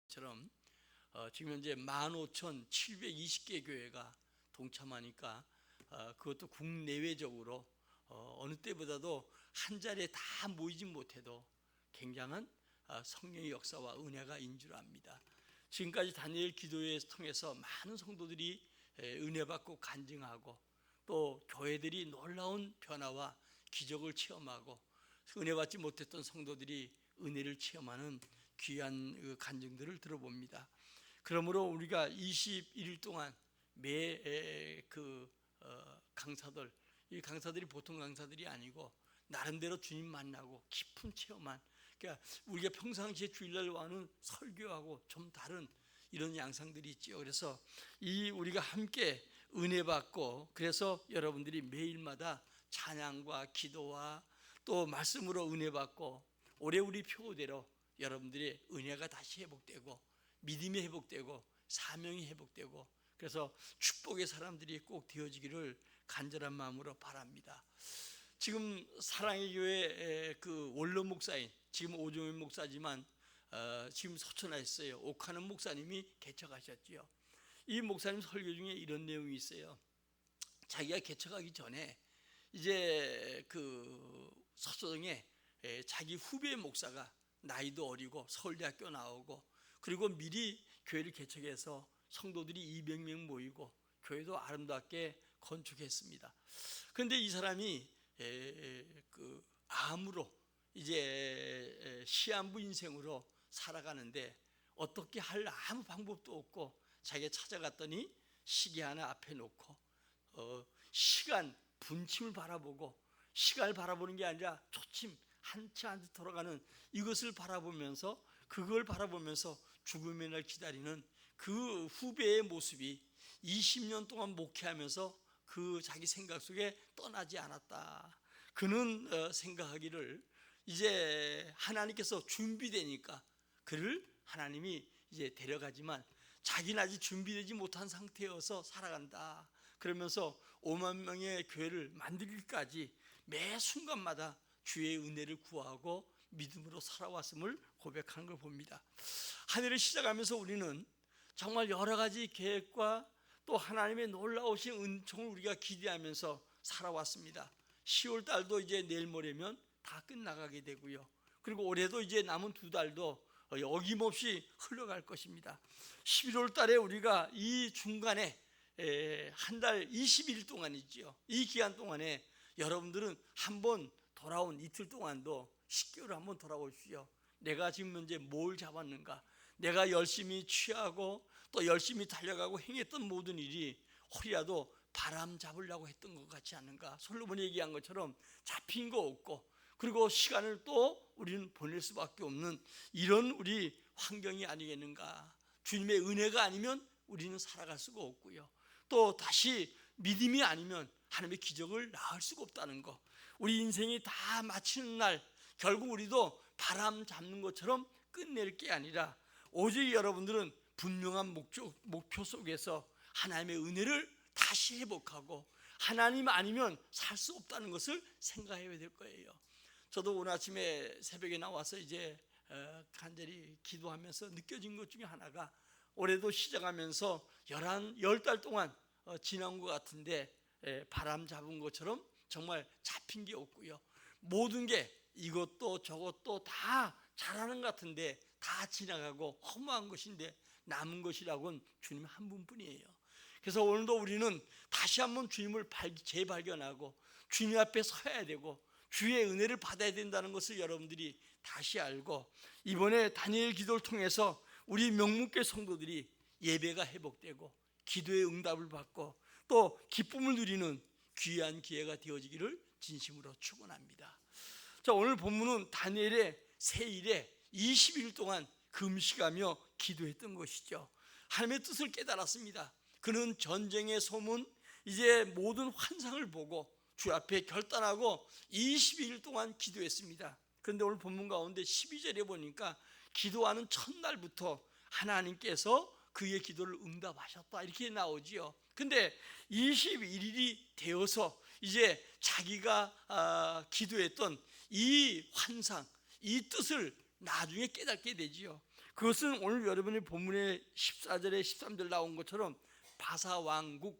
처럼 지금 현재 15,720개 교회가 동참하니까 그것도 국내외적으로 어느 때보다도 한 자리에 다 모이진 못해도 굉장한 성령의 역사와 은혜가 인줄 압니다. 지금까지 다니엘 기도회 통해서 많은 성도들이 은혜 받고 간증하고 또 교회들이 놀라운 변화와 기적을 체험하고 은혜 받지 못했던 성도들이 은혜를 체험하는 귀한 간증들을 들어봅니다. 그러므로 우리가 21일 동안 매 강사들, 이 강사들이 보통 강사들이 아니고 나름대로 주님 만나고 깊은 체험한, 그러니까 우리가 평상시에 주일날 와는 설교하고 좀 다른 이런 양상들이 있지요. 그래서 우리가 함께 은혜 받고, 그래서 여러분들이 매일마다 찬양과 기도와 또 말씀으로 은혜 받고, 올해 우리 표대로 여러분들의 은혜가 다시 회복되고 믿음이 회복되고 사명이 회복되고, 그래서 축복의 사람들이 꼭 되어지기를 간절한 마음으로 바랍니다. 지금 사랑의 교회 그 원로 목사인, 지금 오종현 목사지만 지금 소천하 있어요. 옥하는 목사님이 개척하셨지요. 이 목사님 설교 중에 이런 내용이 있어요. 자기가 개척하기 전에 이제 그 서초동에 자기 후배 목사가 나이도 어리고 서울대학교 나오고, 그리고 미리 교회를 개척해서 성도들이 200명 모이고 교회도 아름답게 건축했습니다. 그런데 이 사람이 그 암으로 이제 시한부 인생으로 살아가는데 어떻게 할 아무 방법도 없고, 자기가 찾아갔더니 시계 하나 앞에 놓고 시간 분침을 바라보고, 시간을 바라보는 게 아니라 초침 한치 한치 돌아가는 이것을 바라보면서, 그걸 바라보면서 죽음의 날 기다리는 그 후배의 모습이 20년 동안 목회하면서 그 자기 생각 속에 떠나지 않았다. 그는 생각하기를 이제 하나님께서 준비되니까 그를 하나님이 이제 데려가지만 자기는 아직 준비되지 못한 상태여서 살아간다. 그러면서 5만 명의 교회를 만들기까지 매 순간마다 주의 은혜를 구하고 믿음으로 살아왔음을 고백하는 걸 봅니다. 한 해를 시작하면서 우리는 정말 여러 가지 계획과 또 하나님의 놀라우신 은총을 우리가 기대하면서 살아왔습니다. 10월 달도 이제 내일 모레면 다 끝나가게 되고요. 그리고 올해도 이제 남은 2달도 어김없이 흘러갈 것입니다. 11월 달에 우리가 이 중간에 한 달 20일 동안이죠. 이 기간 동안에 여러분들은 한번 돌아온 이틀 동안도 10개월 한번 돌아오십시오. 내가 지금 현재 뭘 잡았는가? 내가 열심히 취하고 또 열심히 달려가고 행했던 모든 일이 혹이라도 바람 잡으려고 했던 것 같지 않은가? 솔로몬이 얘기한 것처럼 잡힌 거 없고, 그리고 시간을 또 우리는 보낼 수밖에 없는 이런 우리 환경이 아니겠는가? 주님의 은혜가 아니면 우리는 살아갈 수가 없고요. 또 다시 믿음이 아니면 하나님의 기적을 낳을 수가 없다는 거. 우리 인생이 다 마치는 날 결국 우리도 바람 잡는 것처럼 끝낼 게 아니라 오직 여러분들은 분명한 목표 속에서 하나님의 은혜를 다시 회복하고 하나님 아니면 살 수 없다는 것을 생각해야 될 거예요. 저도 오늘 아침에 새벽에 나와서 이제 간절히 기도하면서 느껴진 것 중에 하나가, 올해도 시작하면서 10달 동안 지난 것 같은데 바람 잡은 것처럼 정말 잡힌 게 없고요. 모든 게 이것도 저것도 다 잘하는 것 같은데 다 지나가고 허무한 것인데 남은 것이라고는 주님 한 분뿐이에요. 그래서 오늘도 우리는 다시 한번 주님을 재발견하고 주님 앞에 서야 되고 주의 은혜를 받아야 된다는 것을 여러분들이 다시 알고, 이번에 다니엘 기도를 통해서 우리 명문교회 성도들이 예배가 회복되고 기도의 응답을 받고 또 기쁨을 누리는 귀한 기회가 되어지기를 진심으로 축원합니다. 자, 오늘 본문은 다니엘의 새 일에 20일 동안 금식하며 기도했던 것이죠. 하나님의 뜻을 깨달았습니다. 그는 전쟁의 소문, 이제 모든 환상을 보고 주 앞에 결단하고 22일 동안 기도했습니다. 그런데 오늘 본문 가운데 12절에 보니까 기도하는 첫날부터 하나님께서 그의 기도를 응답하셨다 이렇게 나오지요. 근데 21일이 되어서 이제 자기가 기도했던 이 환상, 이 뜻을 나중에 깨닫게 되지요. 그것은 오늘 여러분이 본문의 14절에 13절 나온 것처럼 바사왕국,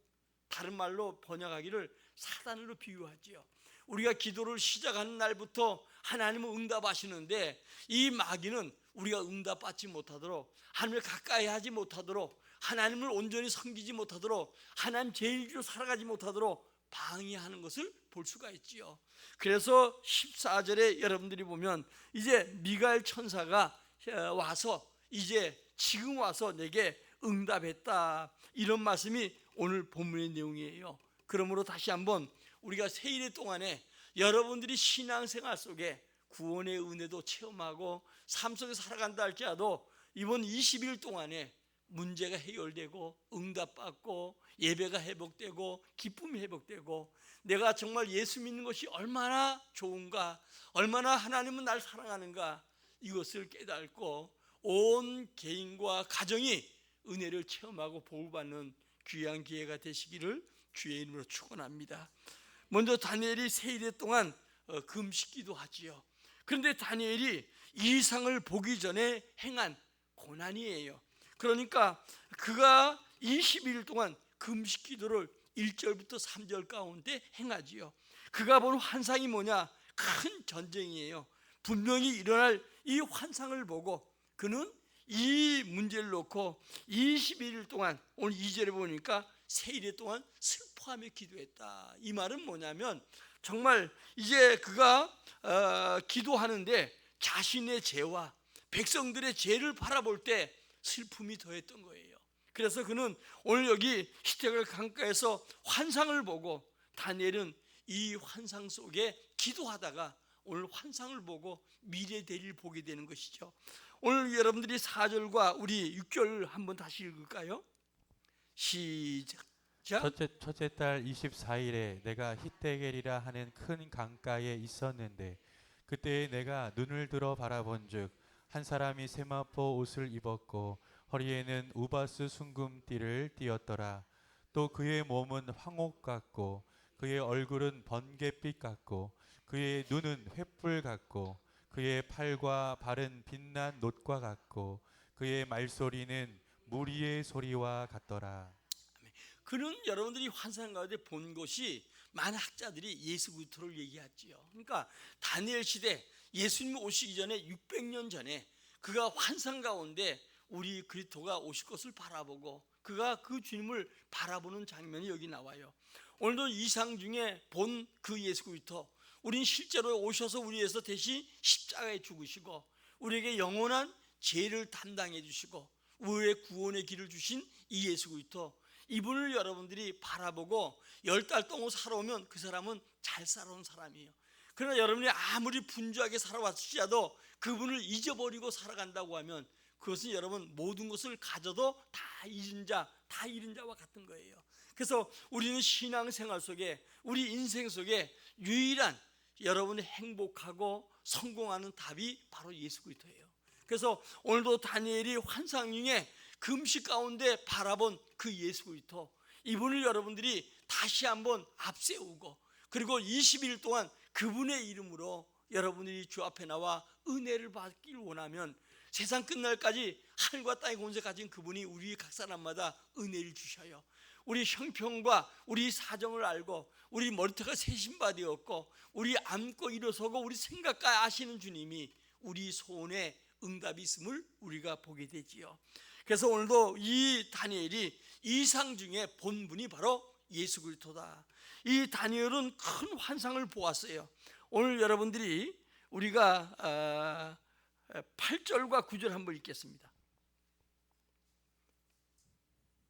다른 말로 번역하기를 사단으로 비유하지요. 우리가 기도를 시작하는 날부터 하나님은 응답하시는데 이 마귀는 우리가 응답받지 못하도록, 하나님을 가까이 하지 못하도록, 하나님을 온전히 섬기지 못하도록, 하나님 제일로 살아가지 못하도록 방해하는 것을 볼 수가 있지요. 그래서 14절에 여러분들이 보면 이제 미가엘 천사가 와서 이제 지금 와서 내게 응답했다, 이런 말씀이 오늘 본문의 내용이에요. 그러므로 다시 한번 우리가 세일의 동안에 여러분들이 신앙생활 속에 구원의 은혜도 체험하고 삶 속에 살아간다 할지라도 이번 20일 동안에 문제가 해결되고 응답받고 예배가 회복되고 기쁨이 회복되고 내가 정말 예수 믿는 것이 얼마나 좋은가, 얼마나 하나님은 날 사랑하는가, 이것을 깨닫고 온 개인과 가정이 은혜를 체험하고 보호받는 귀한 기회가 되시기를 주의 이름으로 축원합니다. 먼저 다니엘이 세일의 동안 금식기도 하지요. 그런데 다니엘이 이상을 보기 전에 행한 고난이에요. 그러니까 그가 20일 동안 금식기도를 1절부터 3절 가운데 행하지요. 그가 본 환상이 뭐냐? 큰 전쟁이에요. 분명히 일어날 이 환상을 보고 그는 이 문제를 놓고 21일 동안, 오늘 2절에 보니까 세일의 동안 슬퍼하며 기도했다. 이 말은 뭐냐면 정말 이제 그가 기도하는데 자신의 죄와 백성들의 죄를 바라볼 때 슬픔이 더했던 거예요. 그래서 그는 오늘 여기 히데kel 강가에서 환상을 보고, 다니엘은 이 환상 속에 기도하다가 오늘 환상을 보고 미래 대리를 보게 되는 것이죠. 오늘 여러분들이 4절과 우리 6절 한번 다시 읽을까요? 시작. 첫째 달 24일에 내가 히데겔이라 하는 큰 강가에 있었는데 그때에 내가 눈을 들어 바라본즉 한 사람이 세마포 옷을 입었고 허리에는 우바스 순금띠를 띠었더라. 또 그의 몸은 황옥 같고 그의 얼굴은 번갯빛 같고 그의 눈은 횃불 같고 그의 팔과 발은 빛난 놋과 같고 그의 말소리는 무리의 소리와 같더라. 그는 여러분들이 환상 가운데 본 것이 많은 학자들이 예수 그리스도를 얘기하지요. 그러니까 다니엘 시대 예수님 오시기 전에 600년 전에 그가 환상 가운데 우리 그리스도가 오실 것을 바라보고 그가 그 주님을 바라보는 장면이 여기 나와요. 오늘도 이상 중에 본 그 예수 그리스도, 우린 실제로 오셔서 우리 위해서 대신 십자가에 죽으시고 우리에게 영원한 죄를 담당해 주시고 우리의 구원의 길을 주신 이 예수 그리스도, 이분을 여러분들이 바라보고 10달 동안 살아오면 그 사람은 잘 살아온 사람이에요. 그러나 여러분이 아무리 분주하게 살아왔을지라도 그분을 잊어버리고 살아간다고 하면 그것은 여러분 모든 것을 가져도 다 잃은 자와 같은 거예요. 그래서 우리는 신앙생활 속에, 우리 인생 속에 유일한 여러분이 행복하고 성공하는 답이 바로 예수 그리스도예요. 그래서 오늘도 다니엘이 환상 중에 금식 가운데 바라본 그 예수 그리스도, 이분을 여러분들이 다시 한번 앞세우고 그리고 20일 동안 그분의 이름으로 여러분들이 주 앞에 나와 은혜를 받기를 원하면 세상 끝날까지 하늘과 땅의 권세 가진 그분이 우리 각 사람마다 은혜를 주셔요. 우리 형편과 우리 사정을 알고 우리 머리털과 세신바 되었고 우리 앉고 일어서고 우리 생각과 아시는 주님이 우리 소원에 응답이 있음을 우리가 보게 되지요. 그래서 오늘도 이 다니엘이 이상 중에 본 분이 바로 예수 그리스도다. 이 다니엘은 큰 환상을 보았어요. 오늘 여러분들이 우리가 8절과 9절 한번 읽겠습니다.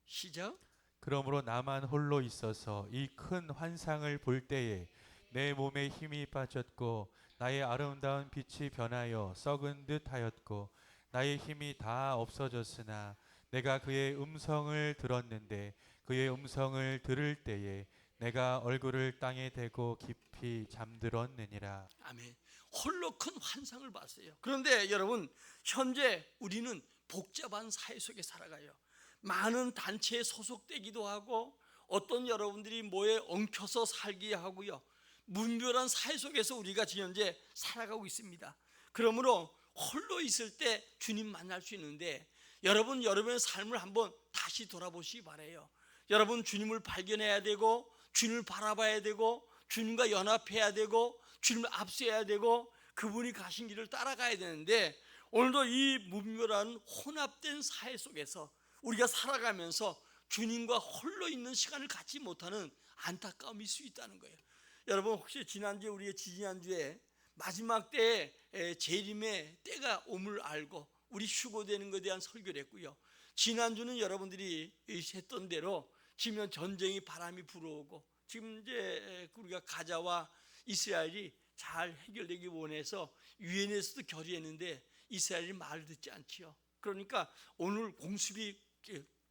시작. 그러므로 나만 홀로 있어서 이 큰 환상을 볼 때에 내 몸에 힘이 빠졌고 나의 아름다운 빛이 변하여 썩은 듯 하였고 나의 힘이 다 없어졌으나 내가 그의 음성을 들었는데 그의 음성을 들을 때에 내가 얼굴을 땅에 대고 깊이 잠들었느니라. 아멘. 홀로 큰 환상을 봤어요. 그런데 여러분, 현재 우리는 복잡한 사회 속에 살아가요. 많은 단체에 소속되기도 하고 어떤 여러분들이 뭐에 엉켜서 살게 하고요, 문별한 사회 속에서 우리가 지금 현재 살아가고 있습니다. 그러므로 홀로 있을 때 주님 만날 수 있는데, 여러분의 삶을 한번 다시 돌아보시기 바라요. 여러분 주님을 발견해야 되고, 주님을 바라봐야 되고, 주님과 연합해야 되고, 주님을 앞세워야 되고, 그분이 가신 길을 따라가야 되는데, 오늘도 이 무분별한 혼합된 사회 속에서 우리가 살아가면서 주님과 홀로 있는 시간을 갖지 못하는 안타까움이 있을 수 있다는 거예요. 여러분 혹시 지난주에, 우리의 지난주에 마지막 때에 재림의 때가 옴을 알고 우리 휴고되는 것에 대한 설교를 했고요. 지난주는 여러분들이 했던 대로 지금 전쟁이 바람이 불어오고, 지금 이제 우리가 가자와 이스라엘이 잘 해결되기 원해서 유엔에서도 결의했는데 이스라엘이 말을 듣지 않지요. 그러니까 오늘 공습이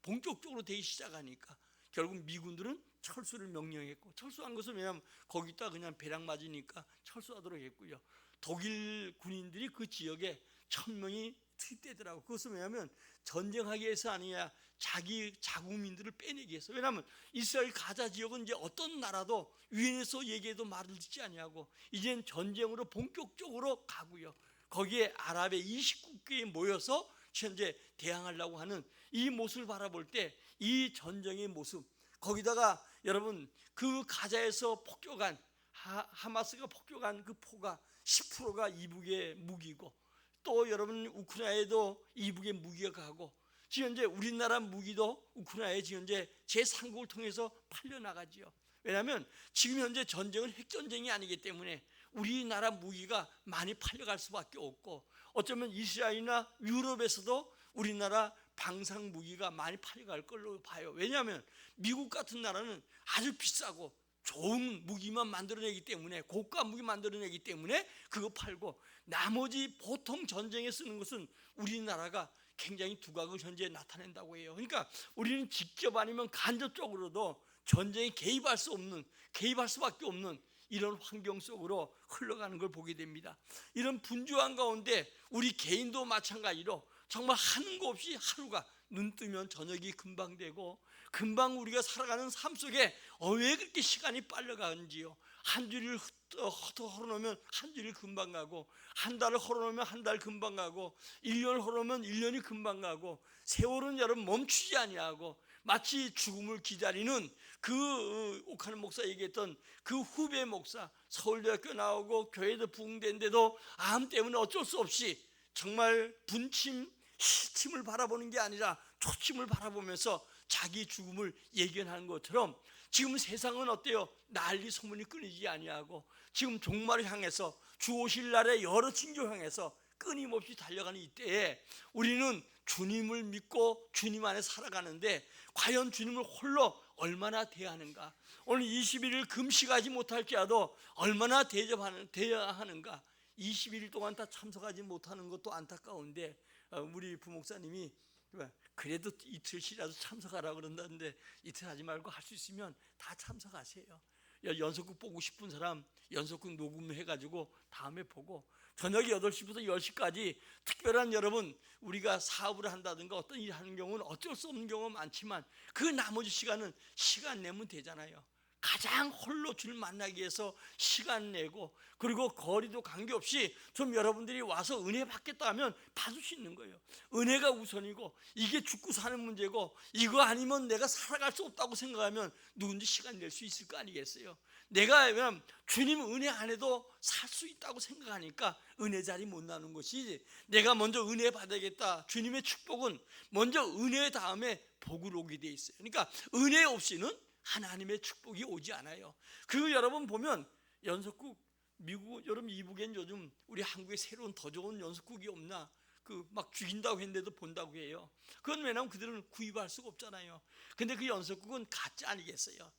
본격적으로 되기 시작하니까 결국 미군들은 철수를 명령했고, 철수한 것은 왜냐하면 거기다 그냥 배랑 맞으니까 철수하도록 했고요. 독일 군인들이 그 지역에 1000명이 투입되더라고. 그것은 왜냐하면 전쟁하기 위해서 아니냐, 자기 자국민들을 빼내기 위해서. 왜냐하면 이스라엘 가자 지역은 이제 어떤 나라도 유엔에서 얘기해도 말을 듣지 아니하고 이젠 전쟁으로 본격적으로 가고요. 거기에 아랍의 29개에 모여서 현재 대항하려고 하는 이 모습을 바라볼 때, 이 전쟁의 모습, 거기다가 여러분 그 가자에서 폭격한 하마스가 폭격한 그 포가 10%가 이북의 무기고, 또 여러분 우크라이나에도 이북의 무기가 가고, 지금 현재 우리나라 무기도 우크라이나에 지금 현재 제3국을 통해서 팔려나가지요. 왜냐하면 지금 현재 전쟁은 핵전쟁이 아니기 때문에 우리나라 무기가 많이 팔려갈 수밖에 없고, 어쩌면 이스라엘이나 유럽에서도 우리나라 방상 무기가 많이 팔려갈 걸로 봐요. 왜냐하면 미국 같은 나라는 아주 비싸고 좋은 무기만 만들어내기 때문에, 고가 무기 만들어내기 때문에 그거 팔고, 나머지 보통 전쟁에 쓰는 것은 우리나라가 굉장히 두각을 현재 나타낸다고 해요. 그러니까 우리는 직접 아니면 간접적으로도 전쟁에 개입할 수밖에 없는 이런 환경 속으로 흘러가는 걸 보게 됩니다. 이런 분주한 가운데 우리 개인도 마찬가지로 정말 하는 거 없이 하루가, 눈 뜨면 저녁이 금방 되고, 금방 우리가 살아가는 삶 속에 왜 그렇게 시간이 빨려가는지요. 한 주를 헐어놓으면 한 주를 금방 가고, 한 달을 헐어놓으면 한 달 금방 가고, 1년을 헐어놓으면 1년이 금방 가고, 세월은 여러분 멈추지 아니하고, 마치 죽음을 기다리는 그 옥하는 목사 얘기했던 그 후배 목사, 서울대학교 나오고 교회도 부흥된데도 암 때문에 어쩔 수 없이 정말 분침, 시침을 바라보는 게 아니라 초침을 바라보면서 자기 죽음을 예견하는 것처럼, 지금 세상은 어때요? 난리 소문이 끊이지 아니하고 지금 종말을 향해서, 주 오실 날에 여러 징조 향해서 끊임없이 달려가는 이때에 우리는 주님을 믿고 주님 안에 살아가는데, 과연 주님을 홀로 얼마나 대하는가? 오늘 21일 금식하지 못할지라도 얼마나 대해야 하는가? 21일 동안 다 참석하지 못하는 것도 안타까운데, 우리 부목사님이 그래도 이틀씩이라도 참석하라 그런다는데, 이틀 하지 말고 할 수 있으면 다 참석하세요. 연속극 보고 싶은 사람 연속극 녹음해가지고 다음에 보고, 저녁 8시부터 10시까지 특별한, 여러분 우리가 사업을 한다든가 어떤 일을 하는 경우는 어쩔 수 없는 경우가 많지만 그 나머지 시간은 시간 내면 되잖아요. 가장 홀로 주를 만나기 위해서 시간 내고, 그리고 거리도 관계없이 좀 여러분들이 와서 은혜 받겠다 하면 받을 수 있는 거예요. 은혜가 우선이고, 이게 죽고 사는 문제고, 이거 아니면 내가 살아갈 수 없다고 생각하면 누군지 시간 낼 수 있을 거 아니겠어요? 내가 왜냐면 주님 은혜 안에도 살 수 있다고 생각하니까 은혜 자리 못 나는 것이지, 내가 먼저 은혜 받아야겠다, 주님의 축복은 먼저 은혜 다음에 복을 오게 돼 있어요. 그러니까 은혜 없이는 하나님의 축복이 오지 않아요. 그리고 여러분 보면 연속국, 미국, 여러분 이북엔 요즘 우리 한국에 새로운 더 좋은 연속국이 없나? 그 막 죽인다고 했는데도 본다고 해요. 그건 왜냐면 그들은 구입할 수가 없잖아요. 근데 그 연속국은 가짜 아니겠어요?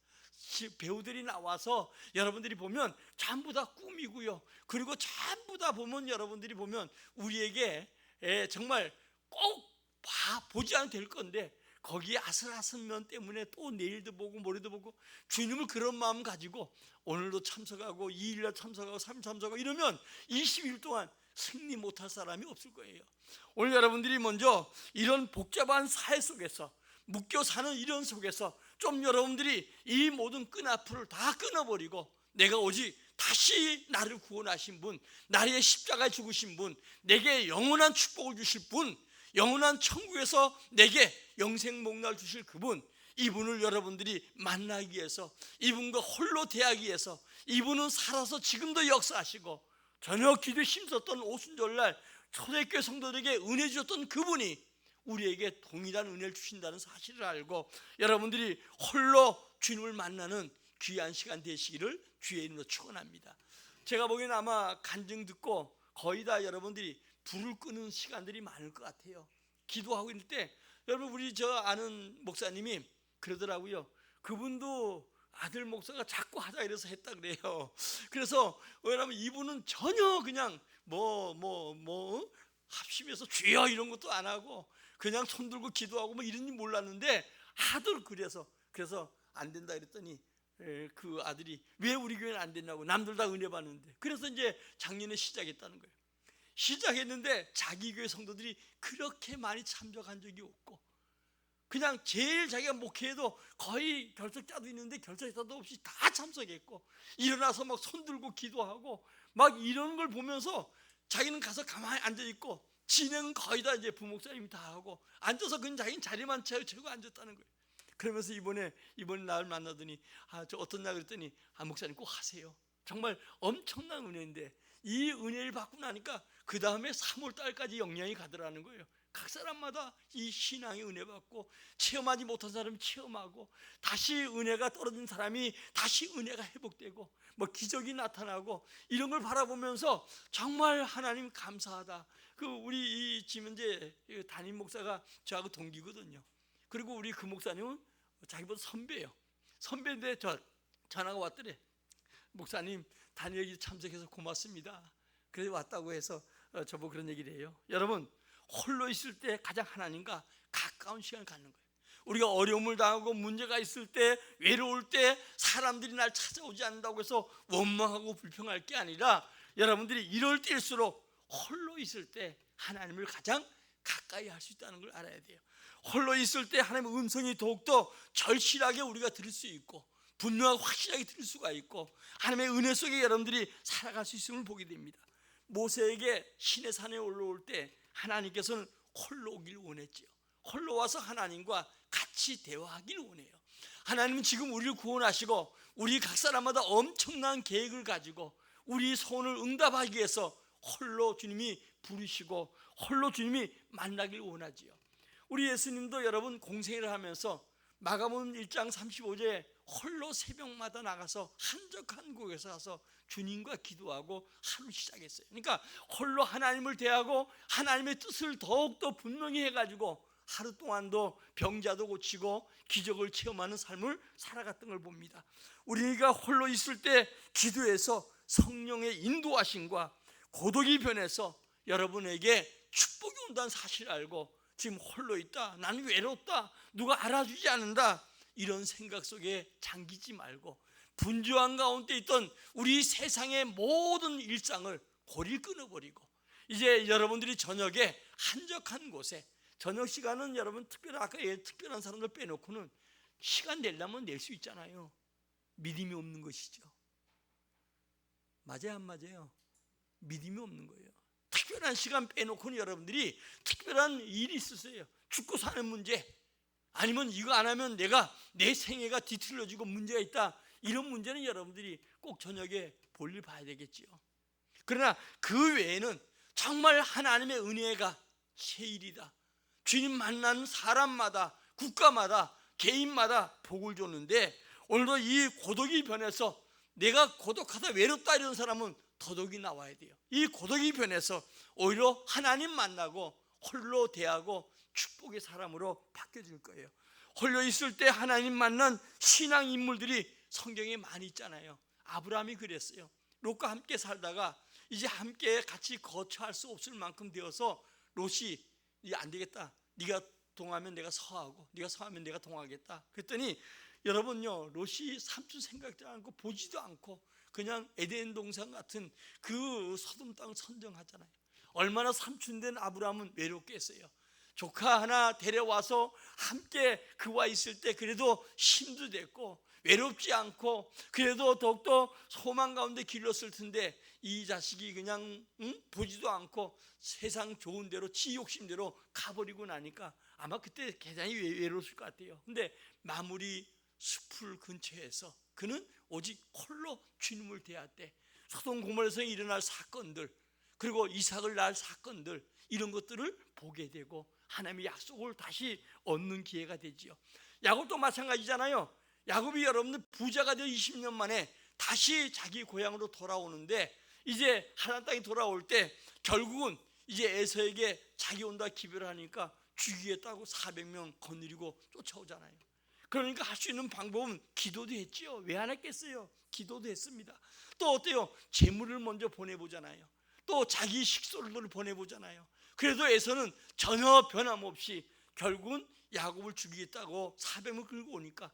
배우들이 나와서 여러분들이 보면 전부 다 꿈이고요. 그리고 전부 다 보면 여러분들이 보면 우리에게 정말 꼭 보지 않아도 될 건데, 거기에 아슬아슬 면 때문에 또 내일도 보고 모레도 보고, 주님을 그런 마음 가지고 오늘도 참석하고 2일날 참석하고 3일 참석하고 이러면 20일 동안 승리 못할 사람이 없을 거예요. 오늘 여러분들이 먼저 이런 복잡한 사회 속에서 묶여 사는 이런 속에서 좀 여러분들이 이 모든 끈앞을 다 끊어버리고 내가 오직 다시 나를 구원하신 분, 나의 십자가에 죽으신 분, 내게 영원한 축복을 주실 분, 영원한 천국에서 내게 영생 목날 주실 그분, 이분을 여러분들이 만나기 위해서, 이분과 홀로 대하기 위해서, 이분은 살아서 지금도 역사하시고 저녁 기도에 힘썼던 오순절날 초대교회 성도들에게 은혜 주셨던 그분이 우리에게 동일한 은혜를 주신다는 사실을 알고 여러분들이 홀로 주님을 만나는 귀한 시간 되시기를 주의 이름으로 축원합니다. 제가 보기에는 아마 간증 듣고 거의 다 여러분들이 불을 끄는 시간들이 많을 것 같아요. 기도하고 있을 때 여러분, 우리 저 아는 목사님이 그러더라고요. 그분도 아들 목사가 자꾸 하자 이래서 했다 그래요. 그래서 왜냐하면 이분은 전혀 그냥 합심해서 주여 이런 것도 안 하고 그냥 손 들고 기도하고 뭐 이런 줄 몰랐는데 하도 그래서 안 된다 그랬더니 그 아들이 왜 우리 교회는 안 됐냐고, 남들 다 은혜 받는데. 그래서 이제 작년에 시작했다는 거예요. 시작했는데 자기 교회 성도들이 그렇게 많이 참석한 적이 없고, 그냥 제일 자기가 목회해도 거의 결석자도 있는데 결석자도 없이 다 참석했고, 일어나서 막 손 들고 기도하고 막 이런 걸 보면서 자기는 가서 가만히 앉아있고 진행은 거의 다 이제 부목사님이 다 하고 앉아서 그냥 자기는 자리만 채우고 앉았다는 거예요. 그러면서 이번에 나를 만나더니 저 어떻냐 그랬더니 목사님 꼭 하세요. 정말 엄청난 은혜인데 이 은혜를 받고 나니까 그 다음에 3월 달까지 영향이 가더라는 거예요. 각 사람마다 이 신앙의 은혜 받고 체험하지 못한 사람이 체험하고 다시 은혜가 떨어진 사람이 다시 은혜가 회복되고 뭐 기적이 나타나고 이런 걸 바라보면서 정말 하나님 감사하다. 우리 이 지면제 담임 목사가 저하고 동기거든요. 그리고 우리 그 목사님은 자기보다 선배예요. 선배인데 전화가 왔더래. 목사님 단일 얘기 참석해서 고맙습니다. 그래서 왔다고 해서 저보고 그런 얘기를 해요. 여러분, 홀로 있을 때 가장 하나님과 가까운 시간을 갖는 거예요. 우리가 어려움을 당하고 문제가 있을 때, 외로울 때 사람들이 날 찾아오지 않는다고 해서 원망하고 불평할 게 아니라 여러분들이 이럴 때일수록 홀로 있을 때 하나님을 가장 가까이 할 수 있다는 걸 알아야 돼요. 홀로 있을 때 하나님의 음성이 더욱더 절실하게 우리가 들을 수 있고 분명하게 확실하게 들을 수가 있고 하나님의 은혜 속에 여러분들이 살아갈 수 있음을 보게 됩니다. 모세에게 시내 산에 올라올 때 하나님께서는 홀로 오길 원했지요. 홀로 와서 하나님과 같이 대화하길 원해요. 하나님은 지금 우리를 구원하시고 우리 각 사람마다 엄청난 계획을 가지고 우리 소원을 응답하기 위해서 홀로 주님이 부르시고 홀로 주님이 만나길 원하지요. 우리 예수님도 여러분 공생애를 하면서 마가복음 1장 35절에 홀로 새벽마다 나가서 한적한 곳에서 가서 주님과 기도하고 하루 시작했어요. 그러니까 홀로 하나님을 대하고 하나님의 뜻을 더욱더 분명히 해가지고 하루 동안도 병자도 고치고 기적을 체험하는 삶을 살아갔던 걸 봅니다. 우리가 홀로 있을 때 기도해서 성령의 인도하심과 고독이 변해서 여러분에게 축복이 온다는 사실을 알고 지금 홀로 있다, 나는 외롭다, 누가 알아주지 않는다, 이런 생각 속에 잠기지 말고 분주한 가운데 있던 우리 세상의 모든 일상을 고리를 끊어버리고 이제 여러분들이 저녁에 한적한 곳에, 저녁 시간은 여러분 특별한 사람들 빼놓고는 시간 내려면 낼 수 있잖아요. 믿음이 없는 것이죠. 맞아요, 안 맞아요? 믿음이 없는 거예요. 특별한 시간 빼놓고는 여러분들이 특별한 일이 있으세요. 죽고 사는 문제, 아니면 이거 안 하면 내 생애가 뒤틀려지고 문제가 있다, 이런 문제는 여러분들이 꼭 저녁에 볼일 봐야 되겠지요. 그러나 그 외에는 정말 하나님의 은혜가 세일이다. 주님 만나는 사람마다, 국가마다, 개인마다 복을 줬는데 오늘도 이 고독이 변해서 내가 고독하다, 외롭다 이런 사람은 더덕이 나와야 돼요. 이 고독이 변해서 오히려 하나님 만나고 홀로 대하고 축복의 사람으로 바뀌어질 거예요. 홀로 있을 때 하나님 만난 신앙 인물들이 성경에 많이 있잖아요. 아브라함이 그랬어요. 롯과 함께 살다가 이제 함께 같이 거처할 수 없을 만큼 되어서 롯이 안 되겠다, 네가 동하면 내가 서하고 네가 서하면 내가 동하겠다 그랬더니 여러분요, 롯이 삼촌 생각도 않고 보지도 않고 그냥 에덴 동산 같은 그 소돔 땅 선정하잖아요. 얼마나 삼촌된 아브라함은 외롭게 했어요. 조카 하나 데려와서 함께 그와 있을 때 그래도 힘도 됐고 외롭지 않고 그래도 더욱더 소망 가운데 길렀을 텐데 이 자식이 그냥 보지도 않고 세상 좋은 대로 지 욕심대로 가버리고 나니까 아마 그때 굉장히 외로웠을 것 같아요. 근데 마무리 숲을 근처에서 그는 오직 홀로 주님을 대할 소돔 고모라에서 일어날 사건들, 그리고 이삭을 낳을 사건들, 이런 것들을 보게 되고 하나님의 약속을 다시 얻는 기회가 되지요. 야곱도 마찬가지잖아요. 야곱이 여러분들 부자가 되어 20년 만에 다시 자기 고향으로 돌아오는데 이제 하나님 땅에 돌아올 때 결국은 이제 에서에게 자기 온다 기별을 하니까 죽이겠다고 400명 거느리고 쫓아오잖아요. 그러니까 할 수 있는 방법은 기도도 했지요. 왜 안 했겠어요? 기도도 했습니다. 또 어때요? 재물을 먼저 보내보잖아요. 또 자기 식솔들을 보내보잖아요. 그래도 에서는 전혀 변함없이 결국은 야곱을 죽이겠다고 400명 끌고 오니까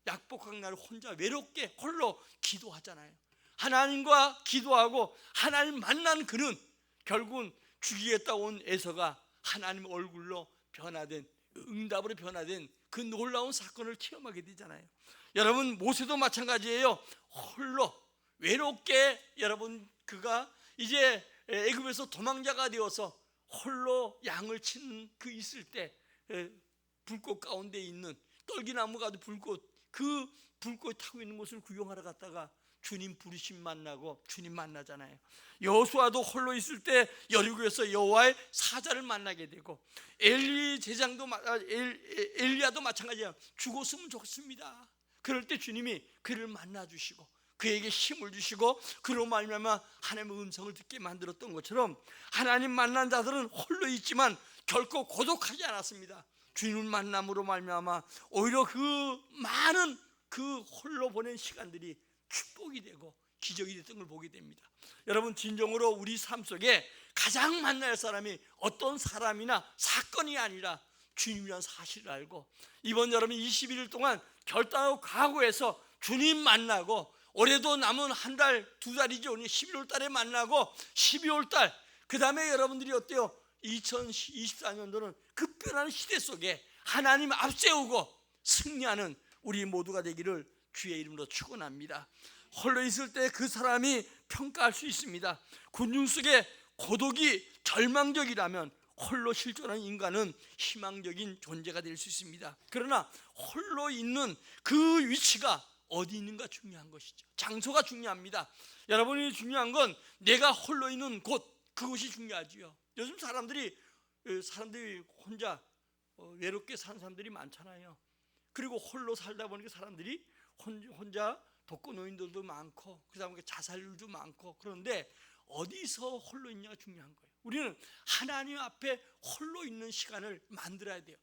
약복한 날 혼자 외롭게 홀로 기도하잖아요. 하나님과 기도하고 하나님 만난 그는 결국은 죽이겠다 온 에서가 하나님 얼굴로 변화된, 응답으로 변화된 그 놀라운 사건을 체험하게 되잖아요. 여러분 모세도 마찬가지예요. 홀로 외롭게 여러분 그가 이제 애굽에서 도망자가 되어서 홀로 양을 치는 그 있을 때 불꽃 가운데 있는 떨기나무가 불꽃, 그 불꽃 타고 있는 곳을 구경하러 갔다가 주님 부르심 만나고 주님 만나잖아요. 여호수아도 홀로 있을 때 여리고에서 여호와의 사자를 만나게 되고 엘리야도 마찬가지예요. 죽었으면 좋습니다. 그럴 때 주님이 그를 만나 주시고 그에게 힘을 주시고 그로 말미암아 하나님의 음성을 듣게 만들었던 것처럼 하나님 만난 자들은 홀로 있지만 결코 고독하지 않았습니다. 주님을 만남으로 말미암아 오히려 그 많은 그 홀로 보낸 시간들이 축복이 되고 기적이 됐던 걸 보게 됩니다. 여러분 진정으로 우리 삶 속에 가장 만날 사람이 어떤 사람이나 사건이 아니라 주님이라는 사실을 알고 이번 여러분 21일 동안 결단하고 각오해서 주님 만나고 올해도 남은 한 달, 두 달이죠. 11월 달에 만나고 12월 달 그 다음에 여러분들이 어때요? 2024년도는 급변하는 시대 속에 하나님 앞세우고 승리하는 우리 모두가 되기를 주의 이름으로 축원합니다. 홀로 있을 때 그 사람이 평가할 수 있습니다. 군중 속에 고독이 절망적이라면 홀로 실존하는 인간은 희망적인 존재가 될 수 있습니다. 그러나 홀로 있는 그 위치가 어디 있는가 중요한 것이죠. 장소가 중요합니다. 여러분이 중요한 건 내가 홀로 있는 곳, 그것이 중요하지요. 요즘 사람들이 혼자 외롭게 사는 사람들이 많잖아요. 그리고 홀로 살다 보니까 사람들이 혼자 독거노인들도 많고 그다음에 자살률도 많고 그런데 어디서 홀로 있냐가 중요한 거예요. 우리는 하나님 앞에 홀로 있는 시간을 만들어야 돼요.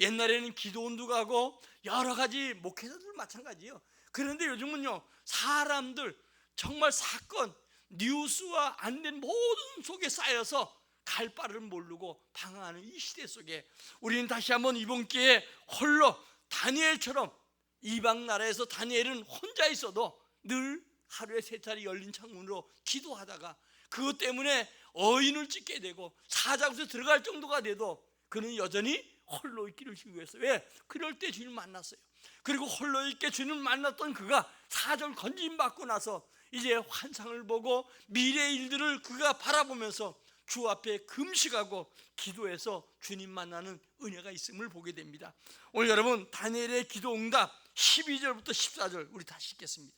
옛날에는 기도원도 가고 여러 가지 목회자들 마찬가지예요. 그런데 요즘은요 사람들 정말 사건 뉴스와 안 된 모든 속에 쌓여서 갈 바를 모르고 방황하는 이 시대 속에 우리는 다시 한번 이번 기회에 홀로 다니엘처럼 이방 나라에서 다니엘은 혼자 있어도 늘 하루에 3차례 열린 창문으로 기도하다가 그것 때문에 어인을 찍게 되고 사자굴에 들어갈 정도가 돼도 그는 여전히 홀로 있기를 희구했어요. 왜? 그럴 때 주님을 만났어요. 그리고 홀로 있게 주님을 만났던 그가 4절 건진 받고 나서 이제 환상을 보고 미래의 일들을 그가 바라보면서 주 앞에 금식하고 기도해서 주님 만나는 은혜가 있음을 보게 됩니다. 오늘 여러분 다니엘의 기도 응답 12절부터 14절 우리 다시 읽겠습니다.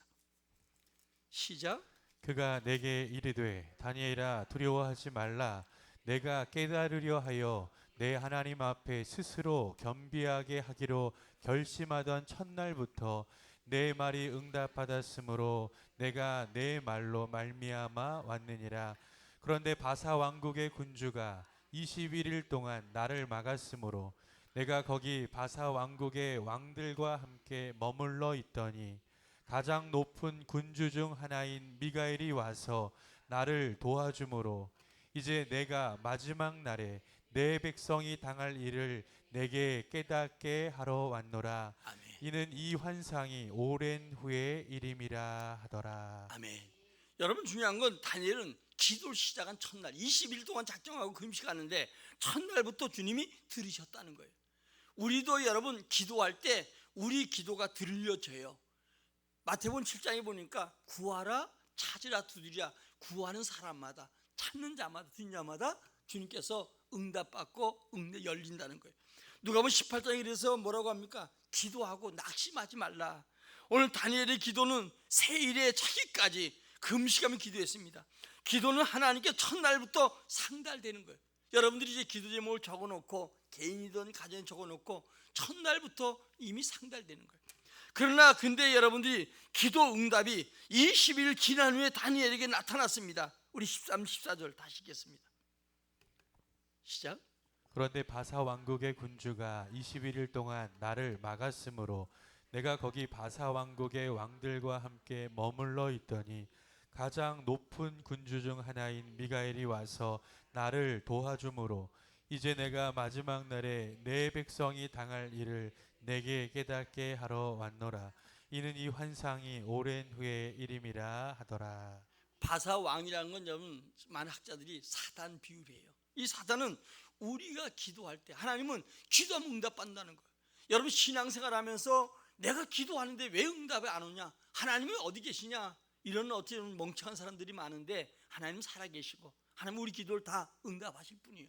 시작. 그가 내게 이르되 다니엘아 두려워하지 말라. 내가 깨달으려 하여 내 하나님 앞에 스스로 겸비하게 하기로 결심하던 첫날부터 내 말이 응답받았으므로 내가 내 말로 말미암아 왔느니라. 그런데 바사 왕국의 군주가 21일 동안 나를 막았으므로 내가 거기 바사 왕국의 왕들과 함께 머물러 있더니 가장 높은 군주 중 하나인 미가엘이 와서 나를 도와주므로 이제 내가 마지막 날에 내 백성이 당할 일을 내게 깨닫게 하러 왔노라. 아멘. 이는 이 환상이 오랜 후의 일임이라 하더라. 아멘. 여러분 중요한 건 다니엘은 기도를 시작한 첫날 20일 동안 작정하고 금식하는데 첫날부터 주님이 들으셨다는 거예요. 우리도 여러분 기도할 때 우리 기도가 들려져요. 마태복음 7장에 보니까 구하라 찾으라 두드리라, 구하는 사람마다 찾는 자마다 듣는 자마다 주님께서 응답받고 열린다는 거예요. 누가복음 18장에 그래서 뭐라고 합니까? 기도하고 낙심하지 말라. 오늘 다니엘의 기도는 세일에 차기까지 금식하며 기도했습니다. 기도는 하나님께 첫날부터 상달되는 거예요. 여러분들이 이제 기도 제목을 적어놓고 개인이든 가정에 적어놓고 첫날부터 이미 상달되는 거예요. 그러나 근데 여러분들이 기도 응답이 20일 지난 후에 다니엘에게 나타났습니다. 우리 13, 14절 다시 읽겠습니다. 시작. 그런데 바사 왕국의 군주가 21일 동안 나를 막았으므로 내가 거기 바사 왕국의 왕들과 함께 머물러 있더니 가장 높은 군주 중 하나인 미가엘이 와서 나를 도와주므로 이제 내가 마지막 날에 내 백성이 당할 일을 내게 깨닫게 하러 왔노라. 이는 이 환상이 오랜 후의 일임이라 하더라. 바사 왕이라는 건 여러분 많은 학자들이 사단 비유예요. 이 사단은 우리가 기도할 때 하나님은 기도하면 응답받는다는 거예요. 여러분 신앙생활하면서 내가 기도하는데 왜 응답이 안 오냐? 하나님은 어디 계시냐? 이런 어떻게 보면 멍청한 사람들이 많은데 하나님 살아계시고 하나님 우리 기도를 다 응답하실 분이에요.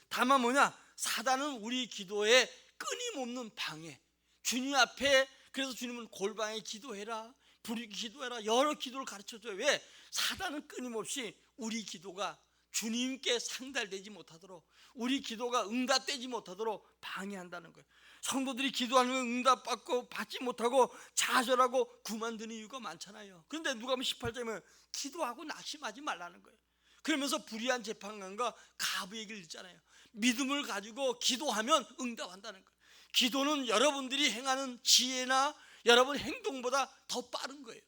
다만 뭐냐? 사단은 우리 기도에 끊임없는 방해. 주님 앞에 그래서 주님은 골방에 기도해라, 부르기 기도해라, 여러 기도를 가르쳐줘요. 왜? 사단은 끊임없이 우리 기도가 주님께 상달되지 못하도록, 우리 기도가 응답되지 못하도록 방해한다는 거예요. 성도들이 기도하는 걸 응답받고 받지 못하고 좌절하고 그만두는 이유가 많잖아요. 그런데 누가복음 18장에 기도하고 낙심하지 말라는 거예요. 그러면서 불의한 재판관과 가부 얘기를 듣잖아요. 믿음을 가지고 기도하면 응답한다는 거예요. 기도는 여러분들이 행하는 지혜나 여러분 행동보다 더 빠른 거예요.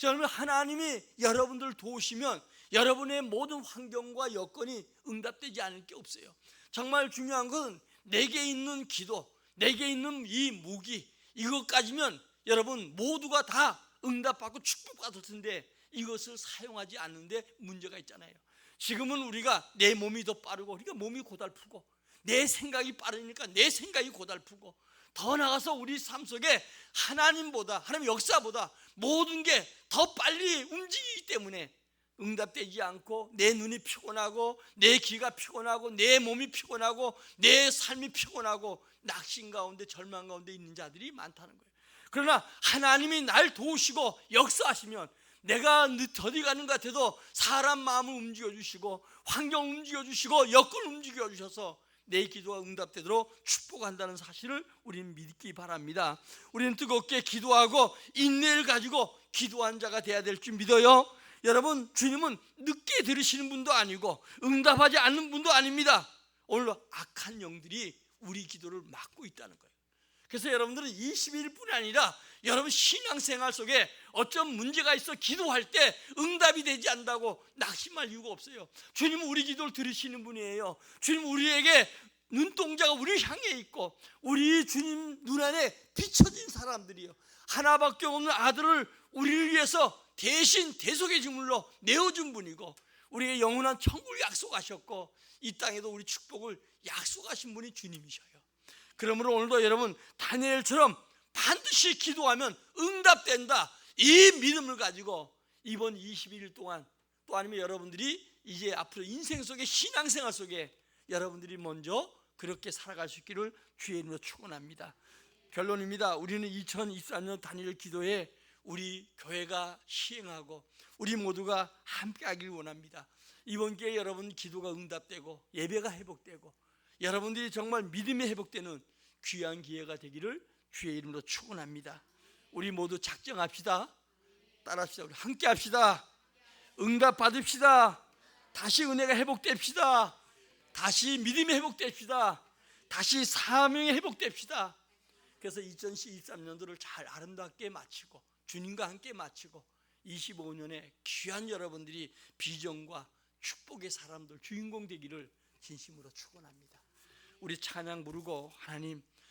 저는 하나님이 여러분들을 도우시면 여러분의 모든 환경과 여건이 응답되지 않을 게 없어요. 정말 중요한 건 내게 있는 기도, 내게 있는 이 무기, 이것까지면 여러분 모두가 다 응답받고 축복받을 텐데 이것을 사용하지 않는데 문제가 있잖아요. 지금은 우리가 내 몸이 더 빠르고 그러니까 몸이 고달프고 내 생각이 빠르니까 내 생각이 고달프고 더 나아가서 우리 삶 속에 하나님보다 하나님 역사보다 모든 게 더 빨리 움직이기 때문에 응답되지 않고 내 눈이 피곤하고 내 귀가 피곤하고 내 몸이 피곤하고 내 삶이 피곤하고 낙심 가운데 절망 가운데 있는 자들이 많다는 거예요. 그러나 하나님이 날 도우시고 역사하시면 내가 어디 가는 것 같아도 사람 마음을 움직여 주시고 환경 움직여 주시고 여건 움직여 주셔서 내 기도가 응답되도록 축복한다는 사실을 우리는 믿기 바랍니다. 우리는 뜨겁게 기도하고 인내를 가지고 기도한 자가 돼야 될 줄 믿어요. 여러분 주님은 늦게 들으시는 분도 아니고 응답하지 않는 분도 아닙니다. 오늘 악한 영들이 우리 기도를 막고 있다는 거예요. 그래서 여러분들은 20일뿐 아니라 여러분 신앙생활 속에 어떤 문제가 있어 기도할 때 응답이 되지 않는다고 낙심할 이유가 없어요. 주님은 우리 기도를 들으시는 분이에요. 주님은 우리에게 눈동자가 우리를 향해 있고 우리 주님 눈안에 비춰진 사람들이요, 하나밖에 없는 아들을 우리를 위해서 대신 대속의 제물로 내어준 분이고 우리의 영원한 천국을 약속하셨고 이 땅에도 우리 축복을 약속하신 분이 주님이셔요. 그러므로 오늘도 여러분 다니엘처럼 반드시 기도하면 응답된다, 이 믿음을 가지고 이번 21일 동안 또 아니면 여러분들이 이제 앞으로 인생 속에 신앙생활 속에 여러분들이 먼저 그렇게 살아갈 수 있기를 주의 이름으로 축원합니다. 결론입니다. 우리는 2023년 다니엘 기도에 우리 교회가 시행하고 우리 모두가 함께 하길 원합니다. 이번 기회에 여러분 기도가 응답되고 예배가 회복되고 여러분들이 정말 믿음이 회복되는 귀한 기회가 되기를 주의 이름으로 축원합니다. 우리 모두 작정합시다. 따라합시다. 우리 함께 합시다. 응답 받읍시다. 다시 은혜가 회복됩시다. 다시 믿음이 회복됩시다. 다시 사명이 회복됩시다. 그래서 2023년도를 잘 아름답게 마치고 주님과 함께 마치고 25년에 귀한 여러분들이 비전과 축복의 사람들 주인공 되기를 진심으로 축원합니다. 우리 찬양 부르고 하나님